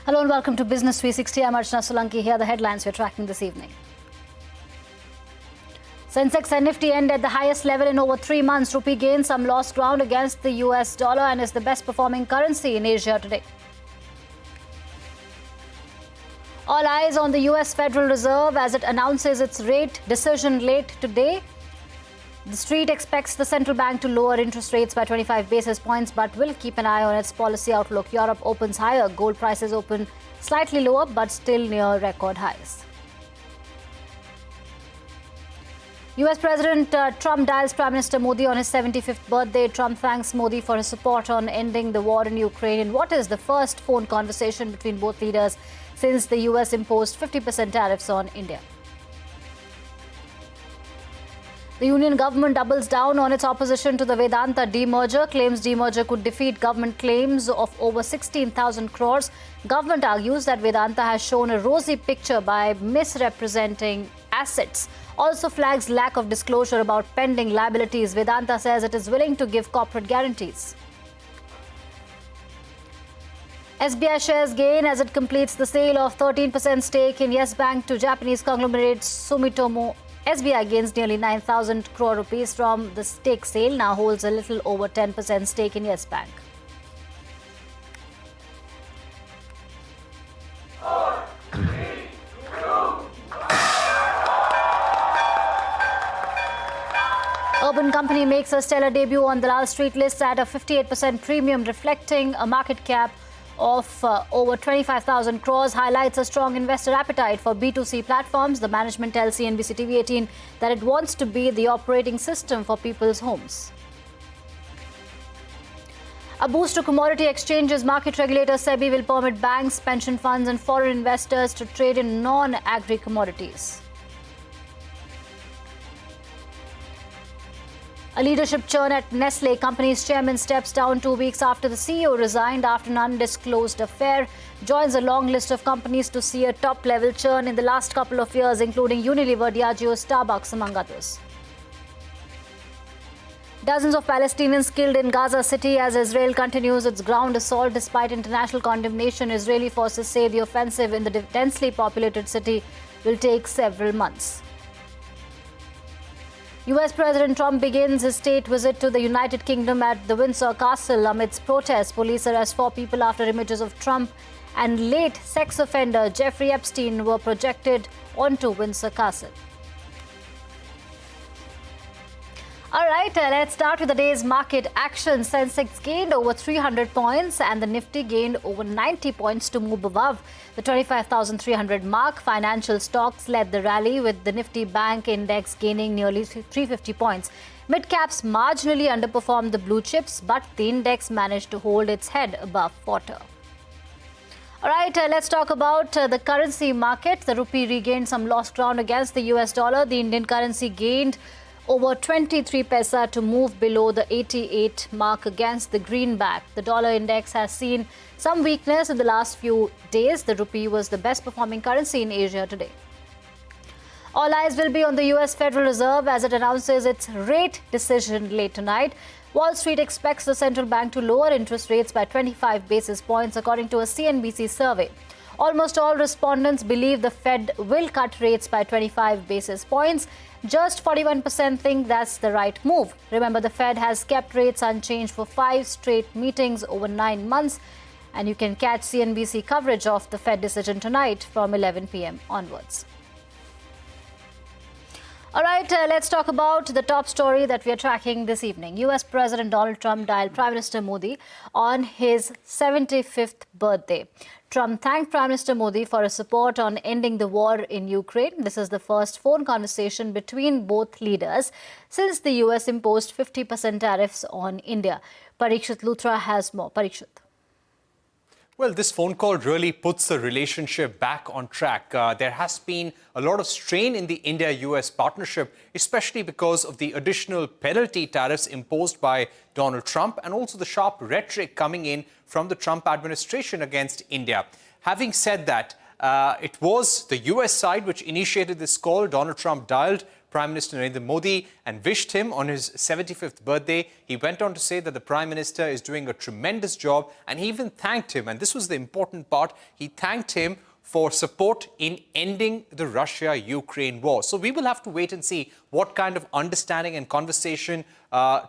Hello and welcome to Business 360. I'm Archana Solanki. Here are the headlines we're tracking this evening. Sensex and Nifty end at the highest level in over 3 months. Rupee gained some lost ground against the US dollar and is the best performing currency in Asia today. All eyes on the US Federal Reserve as it announces its rate decision late today. The street expects the central bank to lower interest rates by 25 basis points, but will keep an eye on its policy outlook. Europe opens higher. Gold prices open slightly lower, but still near record highs. US President Trump dials Prime Minister Modi on his 75th birthday. Trump thanks Modi for his support on ending the war in Ukraine in what is the first phone conversation between both leaders since the US imposed 50% tariffs on India. The union government doubles down on its opposition to the Vedanta demerger, claims demerger could defeat government claims of over 16,000 crores. Government argues that Vedanta has shown a rosy picture by misrepresenting assets. Also flags lack of disclosure about pending liabilities. Vedanta says it is willing to give corporate guarantees. SBI shares gain as it completes the sale of 13% stake in Yes Bank to Japanese conglomerate Sumitomo. SBI gains nearly 9,000 crore rupees from the stake sale, now holds a little over 10% stake in Yes Bank. Urban Company makes a stellar debut on the Dalal Street list at a 58% premium, reflecting a market cap of over 25,000 crores, highlights a strong investor appetite for B2C platforms. The management tells CNBC-TV18 that it wants to be the operating system for people's homes. A boost to commodity exchanges. Market regulator SEBI will permit banks, pension funds and foreign investors to trade in non-agri commodities. A leadership churn at Nestle. Company's chairman steps down 2 weeks after the CEO resigned after an undisclosed affair. Joins a long list of companies to see a top-level churn in the last couple of years, including Unilever, Diageo, Starbucks, among others. Dozens of Palestinians killed in Gaza City as Israel continues its ground assault. Despite international condemnation, Israeli forces say the offensive in the densely populated city will take several months. US President Trump begins his state visit to the United Kingdom at the Windsor Castle amidst protests. Police arrest 4 people after images of Trump and late sex offender Jeffrey Epstein were projected onto Windsor Castle. All right, let's start with the day's market action. Sensex gained over 300 points and the Nifty gained over 90 points to move above the 25,300 mark. Financial stocks led the rally with the Nifty Bank Index gaining nearly 350 points. Mid-caps marginally underperformed the blue chips, but the index managed to hold its head above water. All right, let's talk about the currency market. The rupee regained some lost ground against the US dollar. The Indian currency gained over 23 paisa to move below the 88 mark against the greenback. The dollar index has seen some weakness in the last few days. The rupee was the best performing currency in Asia today. All eyes will be on the US Federal Reserve as it announces its rate decision late tonight. Wall Street expects the central bank to lower interest rates by 25 basis points, according to a CNBC survey. Almost all respondents believe the Fed will cut rates by 25 basis points. Just 41% think that's the right move. Remember, the Fed has kept rates unchanged for 5 straight meetings over 9 months. And you can catch CNBC coverage of the Fed decision tonight from 11 p.m. onwards. All right, let's talk about the top story that we are tracking this evening. US President Donald Trump dialed Prime Minister Modi on his 75th birthday. Trump thanked Prime Minister Modi for his support on ending the war in Ukraine. This is the first phone conversation between both leaders since the US imposed 50% tariffs on India. Parikshit Luthra has more. Parikshit. Well, this phone call really puts the relationship back on track. There has been a lot of strain in the India-US partnership, especially because of the additional penalty tariffs imposed by Donald Trump and also the sharp rhetoric coming in from the Trump administration against India. Having said that, it was the US side which initiated this call. Donald Trump dialed Prime Minister Narendra Modi and wished him on his 75th birthday. He went on to say that the Prime Minister is doing a tremendous job, and he even thanked him, and this was the important part, he thanked him for support in ending the Russia-Ukraine war. So we will have to wait and see what kind of understanding and conversation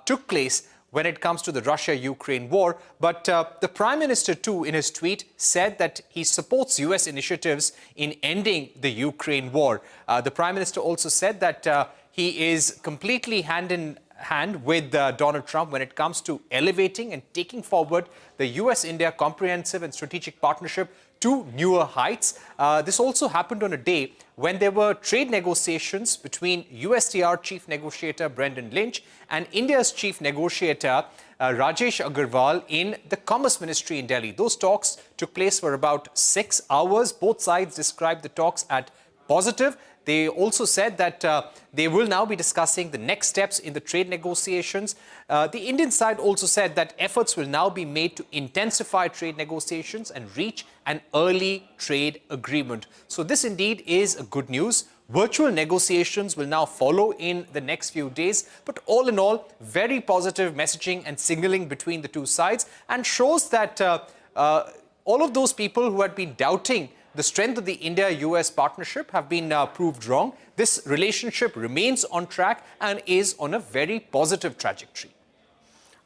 took place when it comes to the Russia-Ukraine war. But the Prime Minister, too, in his tweet, said that he supports US initiatives in ending the Ukraine war. The Prime Minister also said that he is completely hand in hand with Donald Trump when it comes to elevating and taking forward the US-India comprehensive and strategic partnership to newer heights. This also happened on a day when there were trade negotiations between USTR Chief Negotiator Brendan Lynch and India's Chief Negotiator Rajesh Agarwal in the Commerce Ministry in Delhi. Those talks took place for about 6 hours. Both sides described the talks as positive. They also said that they will now be discussing the next steps in the trade negotiations. The Indian side also said that efforts will now be made to intensify trade negotiations and reach an early trade agreement. So this indeed is a good news. Virtual negotiations will now follow in the next few days. But all in all, very positive messaging and signaling between the two sides, and shows that all of those people who had been doubting the strength of the India-US partnership have been proved wrong. This relationship remains on track and is on a very positive trajectory.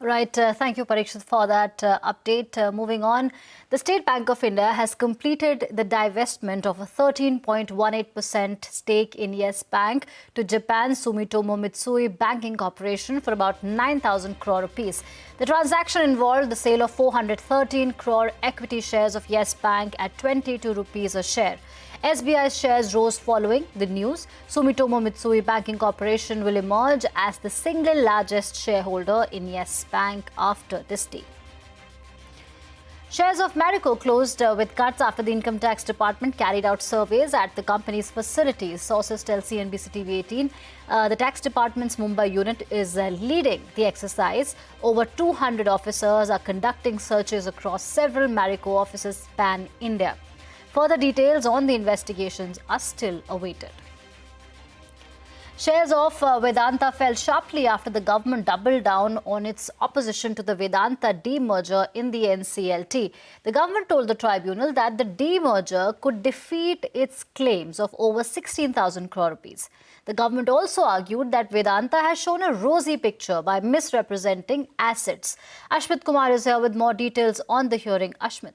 Right. Thank you, Parikshit, for that update. Moving on, the State Bank of India has completed the divestment of a 13.18% stake in Yes Bank to Japan's Sumitomo Mitsui Banking Corporation for about 9,000 crore rupees. The transaction involved the sale of 413 crore equity shares of Yes Bank at 22 rupees a share. SBI's shares rose following the news. Sumitomo Mitsui Banking Corporation will emerge as the single largest shareholder in Yes Bank after this deal. Shares of Marico closed with cuts after the Income Tax Department carried out surveys at the company's facilities. Sources tell CNBC-TV18 the Tax Department's Mumbai unit is leading the exercise. Over 200 officers are conducting searches across several Marico offices pan-India. Further details on the investigations are still awaited. Shares of Vedanta fell sharply after the government doubled down on its opposition to the Vedanta demerger in the NCLT. The government told the tribunal that the demerger could defeat its claims of over 16,000 crore rupees. The government also argued that Vedanta has shown a rosy picture by misrepresenting assets. Ashmit Kumar is here with more details on the hearing. Ashmit.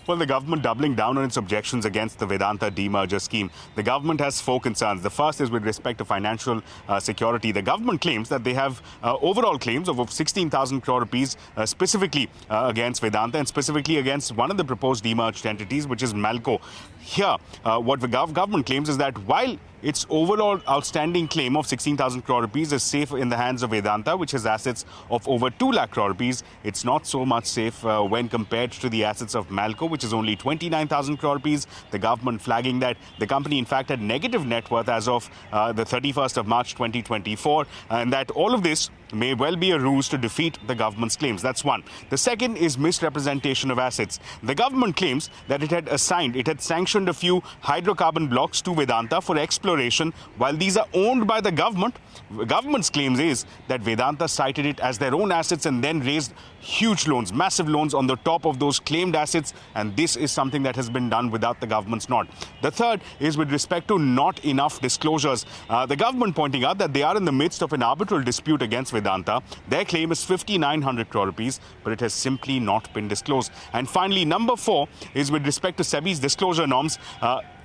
Well, the government doubling down on its objections against the Vedanta demerger scheme. The government has four concerns. The first is with respect to financial security. The government claims that they have overall claims of 16,000 crore rupees specifically against Vedanta and specifically against one of the proposed demerged entities, which is Malco. Here, what the government claims is that while its overall outstanding claim of 16,000 crore rupees is safe in the hands of Vedanta, which has assets of over 2 lakh crore rupees, it's not so much safe when compared to the assets of Malco, which is only 29,000 crore rupees. The government flagging that the company, in fact, had negative net worth as of the 31st of March 2024, and that all of this may well be a ruse to defeat the government's claims. That's one. The second is misrepresentation of assets. The government claims that it had sanctioned a few hydrocarbon blocks to Vedanta for exploration, while these are owned by the government. The government's claims is that Vedanta cited it as their own assets and then raised huge loans, massive loans on the top of those claimed assets, and this is something that has been done without the government's nod. The third is with respect to not enough disclosures. The government pointing out that they are in the midst of an arbitral dispute against Vedanta. Their claim is 5,900 crore rupees, but it has simply not been disclosed. And finally, number 4 is with respect to SEBI's disclosure norms.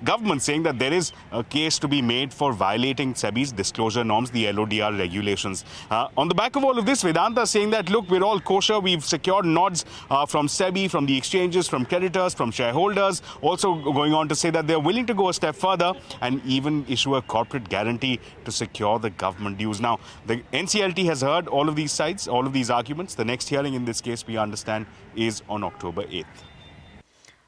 Government saying that there is a case to be made for violating SEBI's disclosure norms, the LODR regulations. On the back of all of this, Vedanta saying that, look, we're all kosher. We've secured nods from SEBI, from the exchanges, from creditors, from shareholders. Also going on to say that they're willing to go a step further and even issue a corporate guarantee to secure the government dues. Now, the NCLT has heard all of these sides, all of these arguments. The next hearing in this case, we understand, is on October 8th.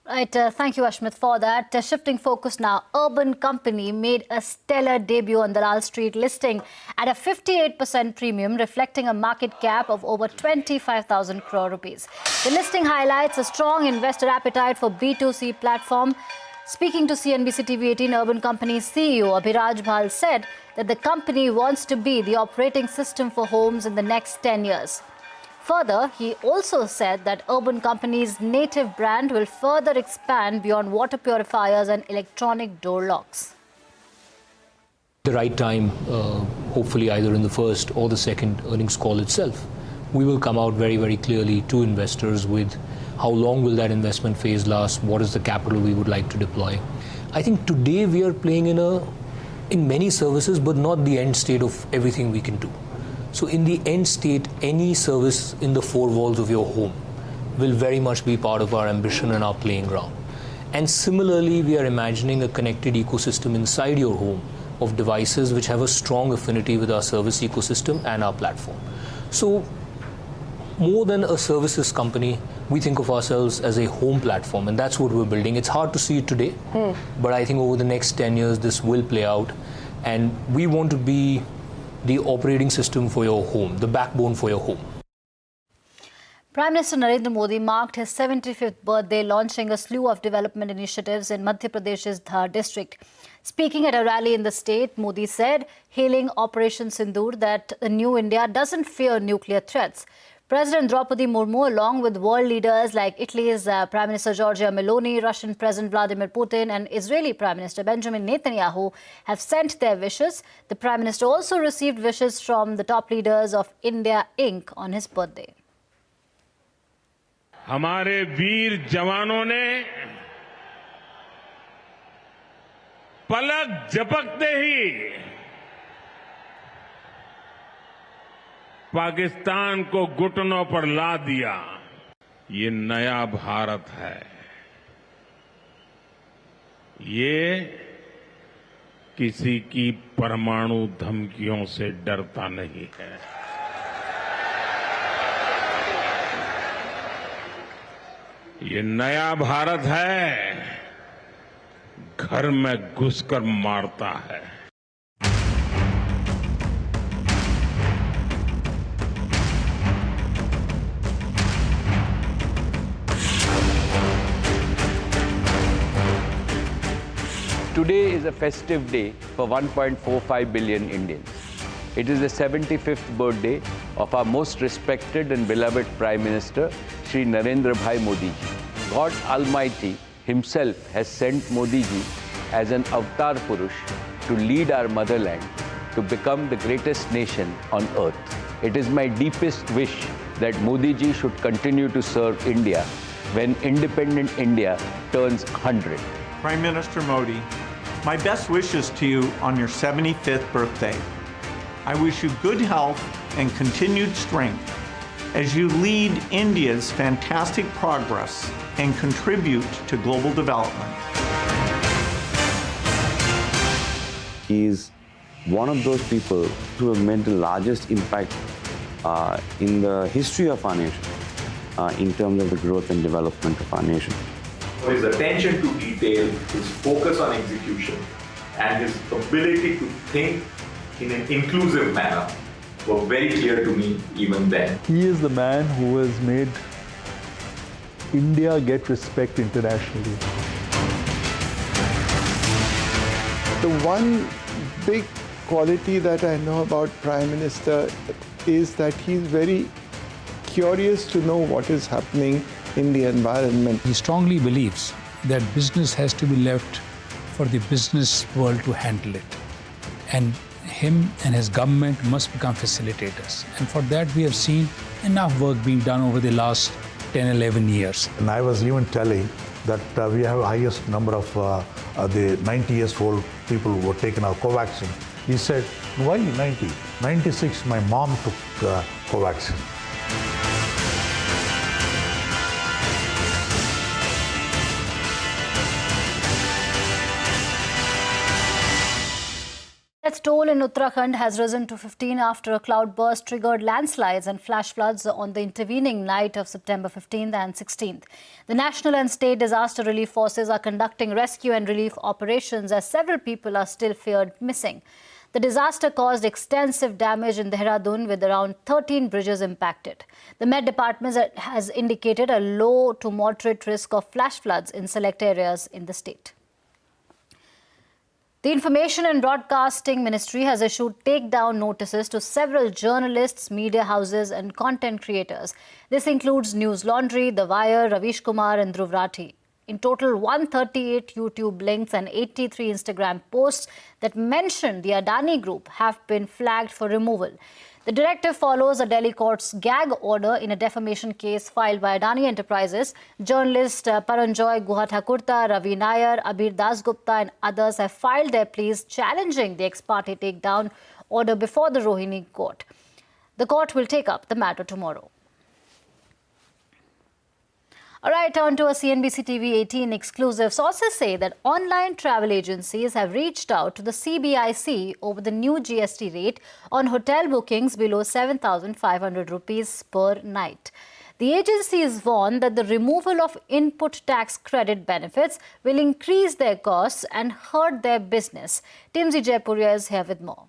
Right, thank you, Ashmit, for that. Shifting focus now, Urban Company made a stellar debut on Dalal Street listing at a 58% premium, reflecting a market cap of over 25,000 crore rupees. The listing highlights a strong investor appetite for B2C platform. Speaking to CNBC-TV18 Urban Company's CEO Abhiraj Bhal said that the company wants to be the operating system for homes in the next 10 years. Further, he also said that Urban Company's native brand will further expand beyond water purifiers and electronic door locks. The right time, hopefully either in the first or the second earnings call itself, we will come out very, very clearly to investors with how long will that investment phase last, what is the capital we would like to deploy. I think today we are playing in many services, but not the end state of everything we can do. So in the end state, any service in the four walls of your home will very much be part of our ambition and our playing ground. And similarly, we are imagining a connected ecosystem inside your home of devices which have a strong affinity with our service ecosystem and our platform. So more than a services company, we think of ourselves as a home platform, and that's what we're building. It's hard to see it today, but I think over the next 10 years, this will play out. And we want to be the operating system for your home, the backbone for your home. Prime Minister Narendra Modi marked his 75th birthday launching a slew of development initiatives in Madhya Pradesh's Dhar district. Speaking at a rally in the state, Modi said, hailing Operation Sindoor, that the new India doesn't fear nuclear threats. President Draupadi Murmu, along with world leaders like Italy's Prime Minister Giorgia Meloni, Russian President Vladimir Putin and Israeli Prime Minister Benjamin Netanyahu, have sent their wishes. The Prime Minister also received wishes from the top leaders of India Inc. on his birthday. हमारे वीर जवानों ने पलक झपकते ही पाकिस्तान को घुटनों पर ला दिया। ये नया भारत है। ये किसी की परमाणु धमकियों से डरता नहीं है। ये नया भारत है, घर में घुसकर मारता है। Today is a festive day for 1.45 billion Indians. It is the 75th birthday of our most respected and beloved Prime Minister, Shri Narendra Bhai Modi ji. God Almighty himself has sent Modi ji as an avatar Purush to lead our motherland to become the greatest nation on earth. It is my deepest wish that Modi ji should continue to serve India when independent India turns 100. Prime Minister Modi, my best wishes to you on your 75th birthday. I wish you good health and continued strength as you lead India's fantastic progress and contribute to global development. He is one of those people who have made the largest impact in the history of our nation in terms of the growth and development of our nation. His attention to detail, his focus on execution, and his ability to think in an inclusive manner were very clear to me even then. He is the man who has made India get respect internationally. The one big quality that I know about Prime Minister is that he's very curious to know what is happening in the environment. He strongly believes that business has to be left for the business world to handle it. And him and his government must become facilitators. And for that we have seen enough work being done over the last 10, 11 years. And I was even telling that we have the highest number of the 90 years old people who were taken our Covaxin. He said, why 90? 96, my mom took Covaxin. Its toll in Uttarakhand has risen to 15 after a cloudburst triggered landslides and flash floods on the intervening night of September 15th and 16th. The national and state disaster relief forces are conducting rescue and relief operations as several people are still feared missing. The disaster caused extensive damage in Dehradun with around 13 bridges impacted. The Met Department has indicated a low to moderate risk of flash floods in select areas in the state. The Information and Broadcasting Ministry has issued takedown notices to several journalists, media houses and content creators. This includes News Laundry, The Wire, Ravish Kumar and Dhruv Rathi. In total, 138 YouTube links and 83 Instagram posts that mention the Adani Group have been flagged for removal. The directive follows a Delhi court's gag order in a defamation case filed by Adani Enterprises. Journalists Paranjoy Guhathakurta, Ravi Nair, Abir Dasgupta and others have filed their pleas challenging the ex parte takedown order before the Rohini court. The court will take up the matter tomorrow. All right, on to a CNBC-TV18 exclusive. Sources say that online travel agencies have reached out to the CBIC over the new GST rate on hotel bookings below 7,500 rupees per night. The agencies warn that the removal of input tax credit benefits will increase their costs and hurt their business. Timsy Jaipuria is here with more.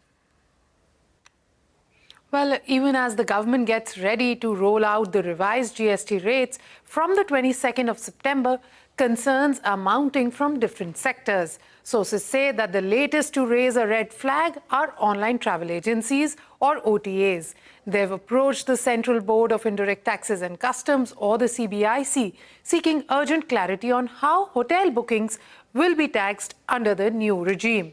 Well, even as the government gets ready to roll out the revised GST rates from the 22nd of September, concerns are mounting from different sectors. Sources say that the latest to raise a red flag are online travel agencies or OTAs. They've approached the Central Board of Indirect Taxes and Customs or the CBIC, seeking urgent clarity on how hotel bookings will be taxed under the new regime.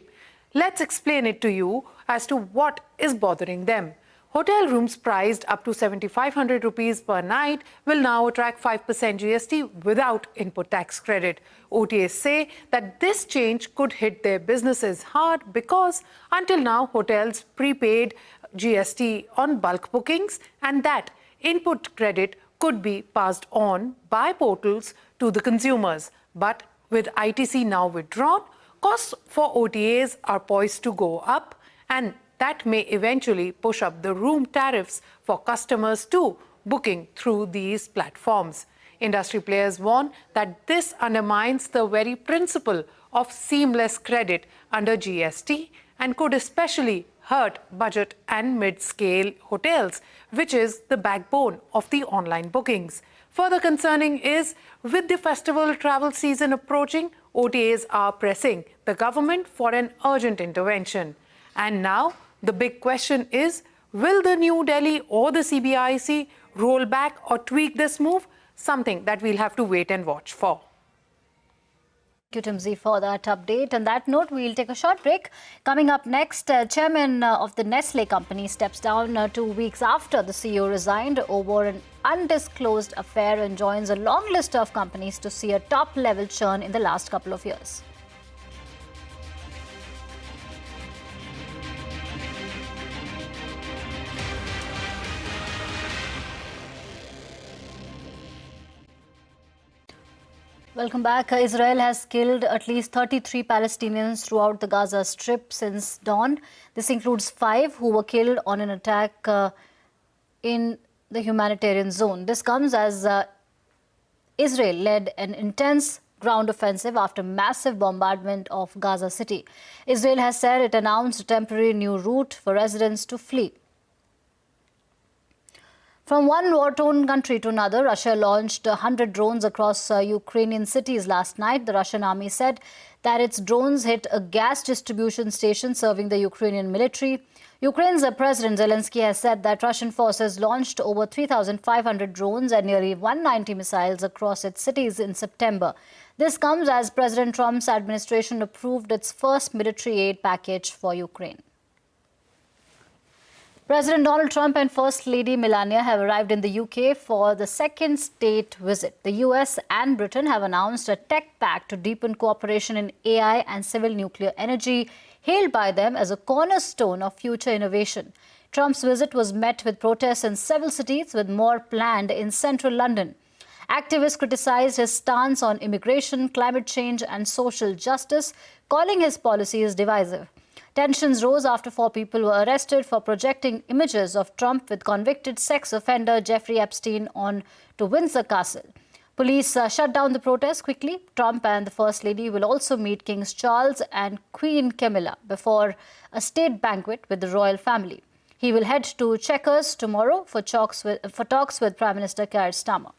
Let's explain it to you as to what is bothering them. Hotel rooms priced up to 7,500 rupees per night will now attract 5% GST without input tax credit. OTAs say that this change could hit their businesses hard because until now hotels prepaid GST on bulk bookings and that input credit could be passed on by portals to the consumers. But with ITC now withdrawn, costs for OTAs are poised to go up and that may eventually push up the room tariffs for customers too, booking through these platforms. Industry players warn that this undermines the very principle of seamless credit under GST and could especially hurt budget and mid-scale hotels, which is the backbone of the online bookings. Further concerning is, with the festival travel season approaching, OTAs are pressing the government for an urgent intervention. And now, the big question is, will the New Delhi or the CBIC roll back or tweak this move? Something that we'll have to wait and watch for. Thank you, Timsy, for that update. On that note, we'll take a short break. Coming up next, chairman of the Nestle company steps down 2 weeks after the CEO resigned over an undisclosed affair and joins a long list of companies to see a top-level churn in the last couple of years. Welcome back. Israel has killed at least 33 Palestinians throughout the Gaza Strip since dawn. This includes 5 who were killed on an attack in the humanitarian zone. This comes as Israel led an intense ground offensive after massive bombardment of Gaza City. Israel has said it announced a temporary new route for residents to flee. From one war-torn country to another, Russia launched 100 drones across Ukrainian cities last night. The Russian army said that its drones hit a gas distribution station serving the Ukrainian military. Ukraine's President Zelensky has said that Russian forces launched over 3,500 drones and nearly 190 missiles across its cities in September. This comes as President Trump's administration approved its first military aid package for Ukraine. President Donald Trump and First Lady Melania have arrived in the UK for the second state visit. The US and Britain have announced a tech pact to deepen cooperation in AI and civil nuclear energy, hailed by them as a cornerstone of future innovation. Trump's visit was met with protests in several cities, with more planned in central London. Activists criticized his stance on immigration, climate change and social justice, calling his policies divisive. Tensions rose after 4 people were arrested for projecting images of Trump with convicted sex offender Jeffrey Epstein on to Windsor Castle. Police shut down the protests quickly. Trump and the First Lady will also meet Kings Charles and Queen Camilla before a state banquet with the royal family. He will head to Chequers tomorrow for talks with Prime Minister Keir Starmer.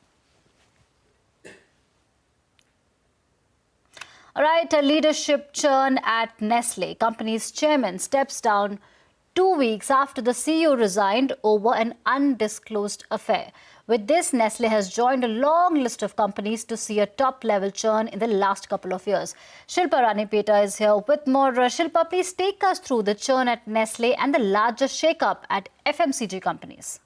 All right, a leadership churn at Nestle. Company's chairman steps down 2 weeks after the CEO resigned over an undisclosed affair. With this, Nestle has joined a long list of companies to see a top-level churn in the last couple of years. Shilpa Ranipeta is here with more. Shilpa, please take us through the churn at Nestle and the largest shake-up at FMCG companies.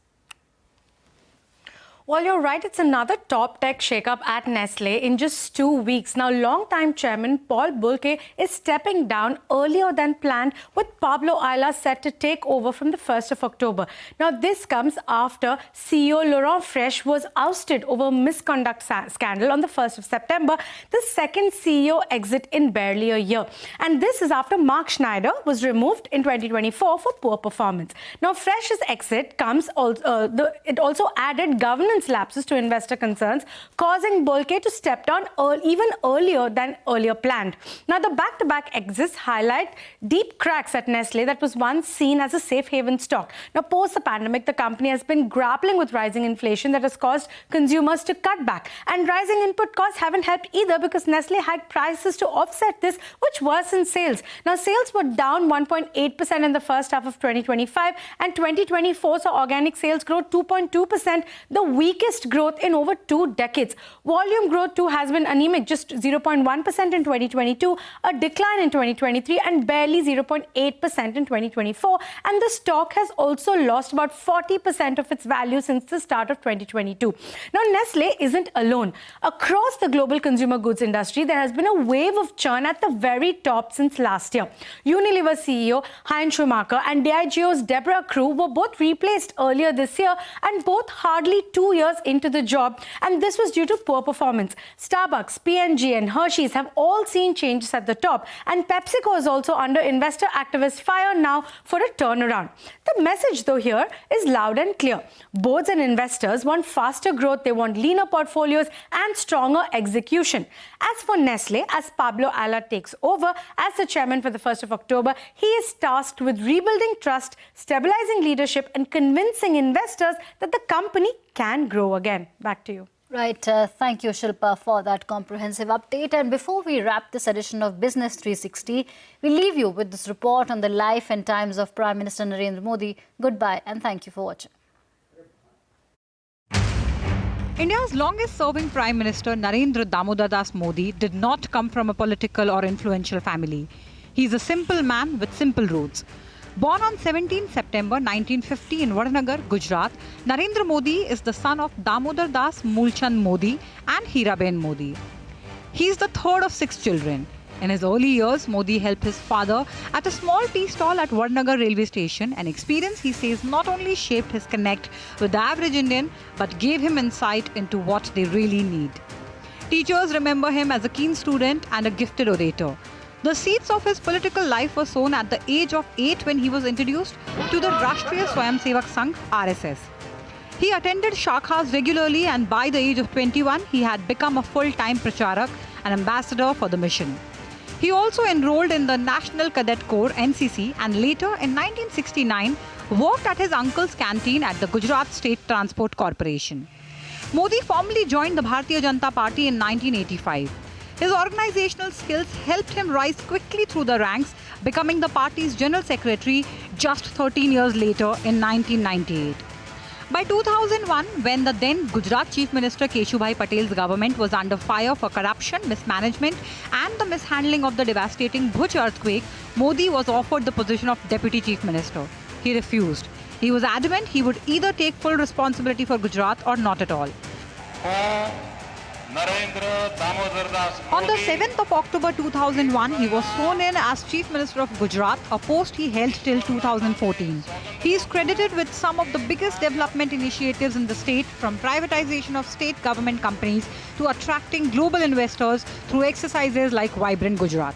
Well, you're right. It's another top tech shakeup at Nestle in just 2 weeks. Now, longtime chairman Paul Bulcke is stepping down earlier than planned, with Pablo Ayala set to take over from the 1st of October. Now, this comes after CEO Laurent Fresh was ousted over misconduct scandal on the 1st of September, the second CEO exit in barely a year. And this is after Mark Schneider was removed in 2024 for poor performance. Now, Fresh's exit comes it also added governance lapses to investor concerns, causing Bulcke to step down even earlier than earlier planned. Now, the back-to-back exits highlight deep cracks at Nestle that was once seen as a safe haven stock. Now, post the pandemic, the company has been grappling with rising inflation that has caused consumers to cut back. And rising input costs haven't helped either, because Nestle hiked prices to offset this, which worsened sales. Now, sales were down 1.8% in the first half of 2025, and 2024 saw organic sales grow 2.2%, the weakest growth in over 2 decades. Volume growth too has been anemic, just 0.1% in 2022, a decline in 2023, and barely 0.8% in 2024. And the stock has also lost about 40% of its value since the start of 2022. Now, Nestle isn't alone. Across the global consumer goods industry, there has been a wave of churn at the very top since last year. Unilever CEO Heinz Schumacher and Diageo's Deborah Crew were both replaced earlier this year, and both hardly 2 years into the job, and this was due to poor performance. Starbucks, P&G and Hershey's have all seen changes at the top, and PepsiCo is also under investor activist fire now for a turnaround. The message though here is loud and clear. Boards and investors want faster growth, they want leaner portfolios and stronger execution. As for Nestle, as Pablo Ayala takes over as the chairman for the 1st of October, he is tasked with rebuilding trust, stabilizing leadership and convincing investors that the company can grow again. Back to you. Right. Thank you, Shilpa, for that comprehensive update. And before we wrap this edition of Business 360, we leave you with this report on the life and times of Prime Minister Narendra Modi. Goodbye and thank you for watching. India's longest-serving Prime Minister Narendra Damodar Das Modi did not come from a political or influential family. He is a simple man with simple roots. Born on 17 September 1950 in Vadnagar, Gujarat, Narendra Modi is the son of Damodar Das Mulchand Modi and Hiraben Modi. He is the third of 6 children. In his early years, Modi helped his father at a small tea stall at Vadnagar railway station, an experience he says not only shaped his connect with the average Indian, but gave him insight into what they really need. Teachers remember him as a keen student and a gifted orator. The seeds of his political life were sown at the age of 8 when he was introduced to the Rashtriya Swayamsevak Sangh, RSS. He attended shakhas regularly, and by the age of 21, he had become a full-time pracharak, an ambassador for the mission. He also enrolled in the National Cadet Corps, NCC, and later in 1969 worked at his uncle's canteen at the Gujarat State Transport Corporation. Modi formally joined the Bharatiya Janata Party in 1985. His organizational skills helped him rise quickly through the ranks, becoming the party's general secretary just 13 years later in 1998. By 2001, when the then Gujarat Chief Minister Keshubhai Patel's government was under fire for corruption, mismanagement and the mishandling of the devastating Bhuj earthquake, Modi was offered the position of Deputy Chief Minister. He refused. He was adamant he would either take full responsibility for Gujarat or not at all. On the 7th of October 2001, he was sworn in as Chief Minister of Gujarat, a post he held till 2014. He is credited with some of the biggest development initiatives in the state, from privatization of state government companies to attracting global investors through exercises like Vibrant Gujarat.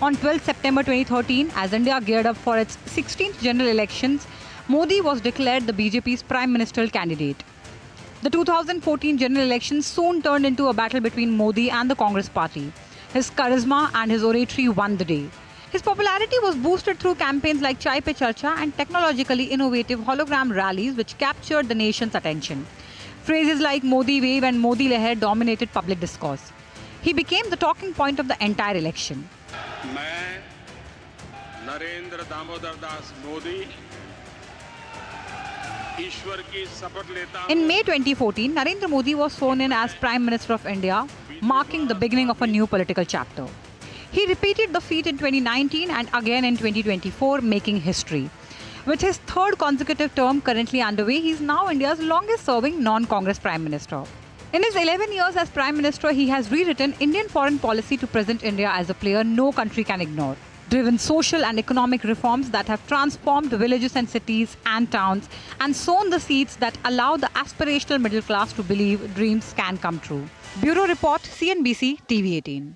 On 12 September 2013, as India geared up for its 16th general elections, Modi was declared the BJP's prime ministerial candidate. The 2014 general elections soon turned into a battle between Modi and the Congress party. His charisma and his oratory won the day. His popularity was boosted through campaigns like Chai Pe Charcha and technologically innovative hologram rallies which captured the nation's attention. Phrases like Modi Wave and Modi Leher dominated public discourse. He became the talking point of the entire election. मैं नरेंद्र दामोदर दास मोदी ईश्वर की शपथ लेता हूं. In May 2014, Narendra Modi was sworn in as Prime Minister of India, marking the beginning of a new political chapter. He repeated the feat in 2019 and again in 2024, making history. With his third consecutive term currently underway, he is now India's longest-serving non-Congress Prime Minister. In his 11 years as Prime Minister, he has rewritten Indian foreign policy to present India as a player no country can ignore, driven social and economic reforms that have transformed villages and cities and towns, and sown the seeds that allow the aspirational middle class to believe dreams can come true. Bureau Report, CNBC-TV18.